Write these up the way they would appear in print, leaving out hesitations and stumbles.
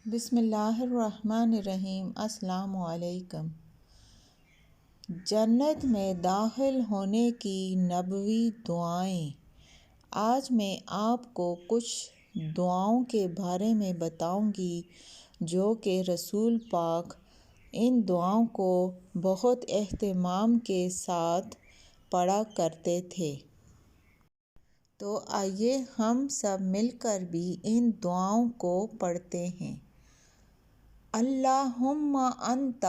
بسم اللہ الرحمن الرحیم۔ السلام علیکم۔ جنت میں داخل ہونے کی نبوی دعائیں۔ آج میں آپ کو کچھ دعاؤں کے بارے میں بتاؤں گی جو کہ رسول پاک ان دعاؤں کو بہت اہتمام کے ساتھ پڑھا کرتے تھے۔ تو آئیے ہم سب مل کر بھی ان دعاؤں کو پڑھتے ہیں۔ اللہم انت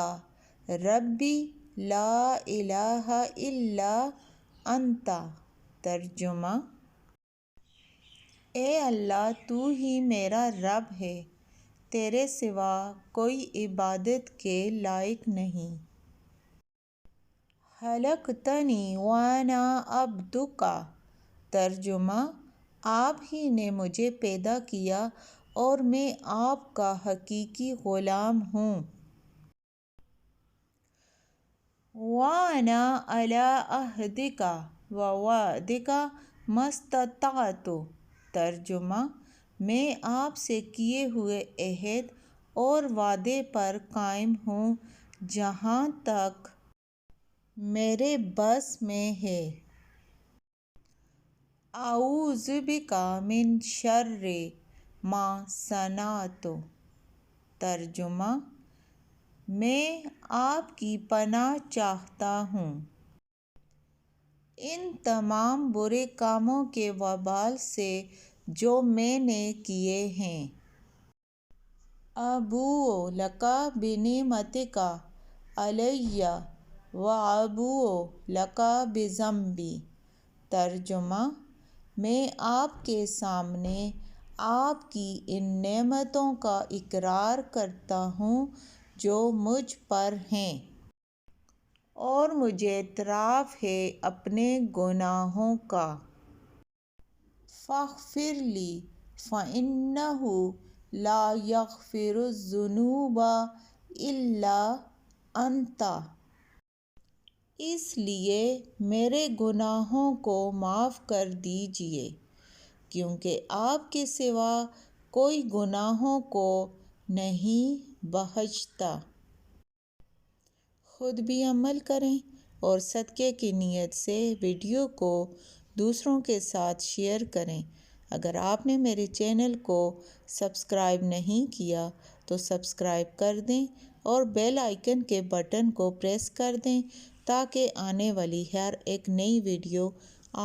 ربی لا الہ الا انت۔ ترجمہ: اے اللہ، تو ہی میرا رب ہے، تیرے سوا کوئی عبادت کے لائق نہیں۔ خلقتنی وانا عبدک۔ ترجمہ: آپ ہی نے مجھے پیدا کیا اور میں آپ کا حقیقی غلام ہوں۔ وَأَنَا عَلَىٰ عَهْدِكَ وَوَعْدِكَ مَا اسْتَطَعْتُ۔ ترجمہ: میں آپ سے کیے ہوئے عہد اور وعدے پر قائم ہوں جہاں تک میرے بس میں ہے۔ اعوذ بک من شر ما صنعت۔ ترجمہ: میں آپ کی پناہ چاہتا ہوں ان تمام برے کاموں کے وبال سے جو میں نے کیے ہیں۔ ابوء لک بنعمتک علی وابوء لک بذنبی۔ ترجمہ: میں آپ کے سامنے آپ کی ان نعمتوں کا اقرار کرتا ہوں جو مجھ پر ہیں، اور مجھے اعتراف ہے اپنے گناہوں کا۔ فاغفر لی فإنہ لا یغفر الذنوب الا انت۔ اس لیے میرے گناہوں کو معاف کر دیجیے کیونکہ آپ کے سوا کوئی گناہوں کو نہیں بخشتا۔ خود بھی عمل کریں اور صدقے کی نیت سے ویڈیو کو دوسروں کے ساتھ شیئر کریں۔ اگر آپ نے میرے چینل کو سبسکرائب نہیں کیا تو سبسکرائب کر دیں اور بیل آئیکن کے بٹن کو پریس کر دیں تاکہ آنے والی ہر ایک نئی ویڈیو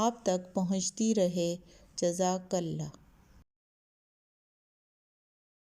آپ تک پہنچتی رہے۔ جزاک اللہ۔